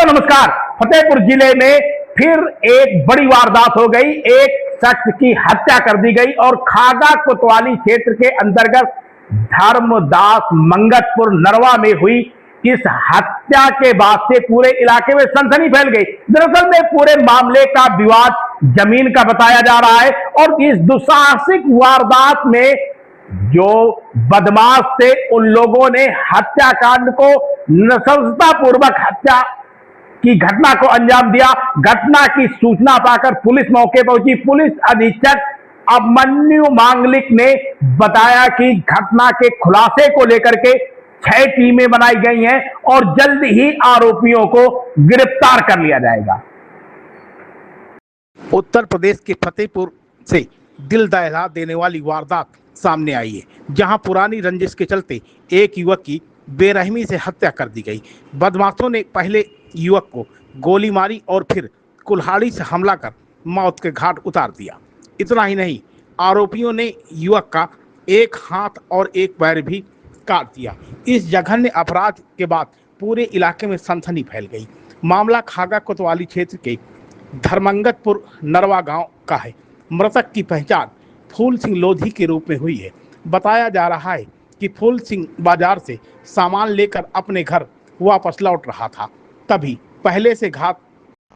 दोस्तों नमस्कार। फतेहपुर जिले में फिर एक बड़ी वारदात हो गई। एक शख्स की हत्या कर दी गई और खागा कोतवाली क्षेत्र के अंतर्गत धर्मदास मंगतपुर नरवा में हुई इस हत्या के बाद से पूरे इलाके में सनसनी फैल गई। दरअसल में पूरे मामले का विवाद जमीन का बताया जा रहा है और इस दुस्साहसिक वारदात में जो बदमाश थे उन लोगों ने हत्याकांड को नृशंसतापूर्वक हत्या की घटना को अंजाम दिया। घटना की सूचना पाकर पुलिस मौके पहुंची। पुलिस अधीक्षक अभिमन्यु मांगलिक ने बताया कि घटना के खुलासे को लेकर के 6 टीमें बनाई गई हैं और जल्द ही आरोपियों को गिरफ्तार कर लिया जाएगा। उत्तर प्रदेश के फतेहपुर से दिल दहला देने वाली वारदात सामने आई है, जहां पुरानी रंजिश के चलते एक युवक की बेरहमी से हत्या कर दी गई। बदमाशों ने पहले युवक को गोली मारी और फिर कुल्हाड़ी से हमला कर मौत के घाट उतार दिया। इतना ही नहीं, आरोपियों ने युवक का एक हाथ और एक पैर भी काट दिया। इस जघन्य अपराध के बाद पूरे इलाके में सनसनी फैल गई। मामला खागा कोतवाली क्षेत्र के धर्मंगतपुर नरवा गांव का है। मृतक की पहचान फूल सिंह लोधी के रूप में हुई है। बताया जा रहा है कि फूल सिंह बाजार से सामान लेकर अपने घर वापस लौट रहा था, तभी पहले से घात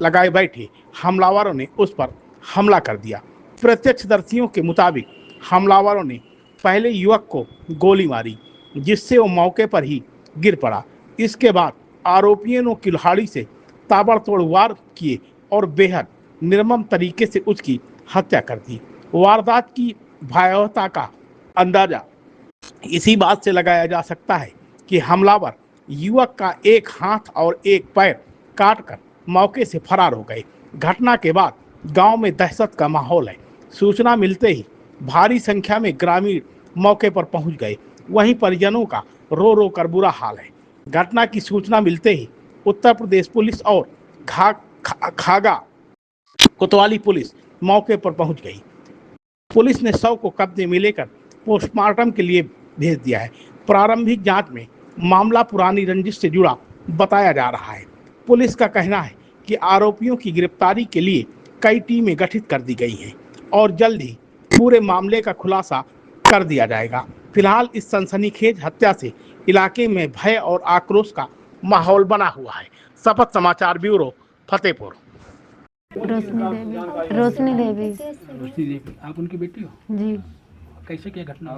लगाए बैठे हमलावरों ने उस पर हमला कर दिया। प्रत्यक्षदर्शियों के मुताबिक हमलावरों ने पहले युवक को गोली मारी, जिससे वो मौके पर ही गिर पड़ा। इसके बाद आरोपियों ने कुल्हाड़ी से ताबड़तोड़ वार किए और बेहद निर्मम तरीके से उसकी हत्या कर दी। वारदात की भयावहता का अंदाजा इसी बात से लगाया जा सकता है कि हमलावर युवक का एक हाथ और एक पैर काटकर मौके से फरार हो गए। घटना के बाद गांव में दहशत का माहौल है। सूचना मिलते ही भारी संख्या में ग्रामीण मौके पर पहुंच गए। वहीं परिजनों का रो रो कर बुरा हाल है। घटना की सूचना मिलते ही उत्तर प्रदेश पुलिस और खागा कोतवाली पुलिस मौके पर पहुंच गई। पुलिस ने शव को कब्जे में लेकर पोस्टमार्टम के लिए भेज दिया है। प्रारंभिक जांच में मामला पुरानी रंजिश से जुड़ा बताया जा रहा है। पुलिस का कहना है कि आरोपियों की गिरफ्तारी के लिए कई टीमें गठित कर दी गई हैं और जल्द ही पूरे मामले का खुलासा कर दिया जाएगा। फिलहाल इस सनसनीखेज हत्या से इलाके में भय और आक्रोश का माहौल बना हुआ है। शपथ समाचार ब्यूरो, फतेहपुर। रोशनी देवी। आप उनकी बेटी हो? जी। कैसे क्या घटना?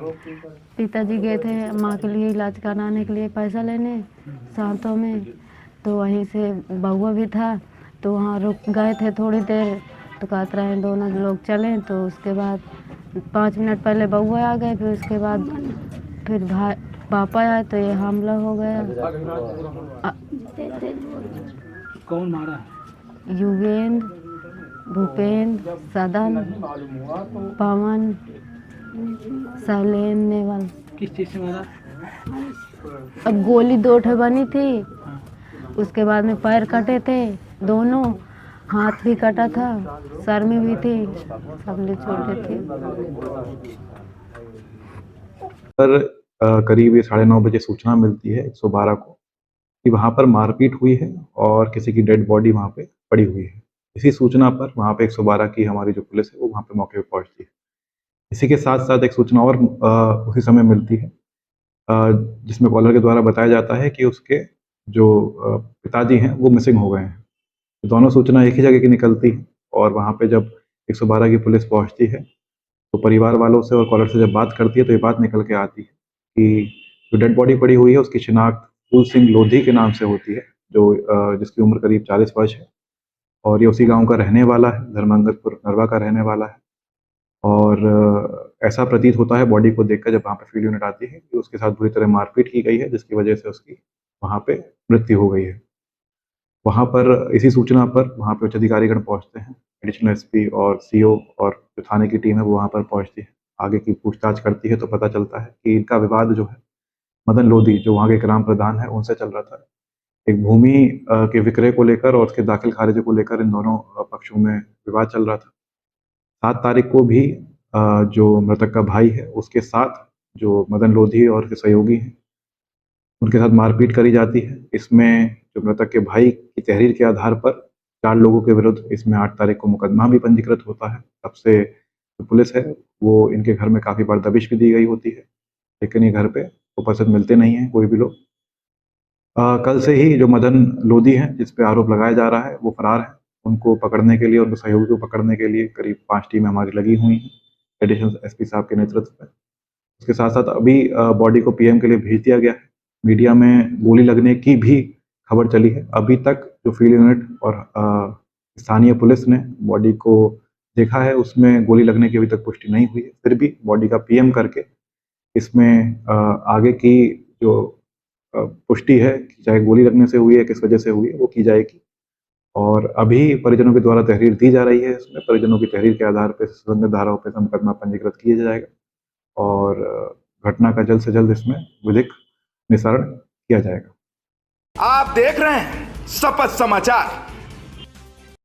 पिताजी गए थे माँ के लिए इलाज कराने के लिए पैसा लेने सांतों में, तो वहीं से बउआ भी था, तो वहाँ रुक गए थे थोड़ी देर, तो कहते रहे दोनों लोग चलें। तो उसके बाद 5 मिनट पहले बउआ आ गए, फिर उसके बाद फिर पापा आए तो ये हमला हो गया। कौन मारा? युगेंद्र, भूपेंद्र, सदन, पवन, शैलेन, नेवल। किस चीज से मारा? अब गोली 2 ठे बनी थी, उसके बाद में पैर कटे थे दोनों, हाथ भी कटा था, सर में भी थी, सबले छोटे थे। पर करीब 9:30 बजे सूचना मिलती है 112 को कि वहाँ पर मारपीट हुई है और किसी की डेड बॉडी वहाँ पे पड़ी हुई है। इसी सूचना पर वहाँ पे 112 की हमारी जो पुलिस है वो वहाँ पे मौके पे पहुँचती है। इसी के साथ साथ एक सूचना और उसी समय मिलती है, जिसमें कॉलर के द्वारा बताया जाता है कि उसके जो पिताजी हैं वो मिसिंग हो गए हैं। तो दोनों सूचना एक ही जगह की निकलती है और वहाँ पे जब 112 की पुलिस पहुँचती है तो परिवार वालों से और कॉलर से जब बात करती है तो ये बात निकल के आती है कि जो डेड बॉडी पड़ी हुई है उसकी शिनाख्त फूल सिंह लोधी के नाम से होती है, जो जिसकी उम्र करीब 40 वर्ष है और ये उसी गांव का रहने वाला है, धर्मंगतपुर नरवा का रहने वाला है। और ऐसा प्रतीत होता है बॉडी को देखकर जब वहाँ पे फील्ड यूनिट आती है कि उसके साथ बुरी तरह मारपीट की गई है, जिसकी वजह से उसकी वहाँ पे मृत्यु हो गई है। वहाँ पर इसी सूचना पर वहाँ पे उच्च अधिकारीगण पहुँचते हैं, एडिशनल एसपी और सीओ और जो थाने की टीम है वो वहाँ पर पहुँचती है। आगे की पूछताछ करती है तो पता चलता है कि इनका विवाद जो है मदन लोधी, जो वहाँ के ग्राम प्रधान है, उनसे चल रहा था। एक भूमि के विक्रय को लेकर और उसके दाखिल खारिज को लेकर इन दोनों पक्षों में विवाद चल रहा था। 7 तारीख को भी जो मृतक का भाई है उसके साथ जो मदन लोधी और उसके सहयोगी हैं उनके साथ मारपीट करी जाती है। इसमें जो मृतक के भाई की तहरीर के आधार पर 4 लोगों के विरुद्ध इसमें 8 तारीख को मुकदमा भी पंजीकृत होता है। तब से जो पुलिस है वो इनके घर में काफ़ी बार दबिश भी दी गई होती है, लेकिन ये घर पे उपस्थित मिलते नहीं हैं कोई भी लोग। कल से ही जो मदन लोधी हैं जिस पे आरोप लगाया जा रहा है वो फरार है। उनको पकड़ने के लिए, उनके सहयोगी को पकड़ने के लिए करीब 5 टीमें हमारी लगी हुई हैं एडिशनल एसपी साहब के नेतृत्व में। उसके साथ साथ अभी बॉडी को पीएम के लिए भेज दिया गया है। मीडिया में गोली लगने की भी खबर चली है। अभी तक जो फील्ड यूनिट और स्थानीय पुलिस ने बॉडी को देखा है उसमें गोली लगने की अभी तक पुष्टि नहीं हुई है। फिर भी बॉडी का पीएम करके इसमें आगे की जो पुष्टि है, चाहे गोली लगने से हुई है किस वजह से हुई है, वो की जाएगी। और अभी परिजनों के द्वारा तहरीर दी जा रही है। इसमें परिजनों की तहरीर के आधार पर संबंधित धाराओं पर मुकदमा पंजीकृत किया जाएगा और घटना का जल्द से जल्द इसमें विधिक निस्तारण किया जाएगा। आप देख रहे हैं शपथ समाचार।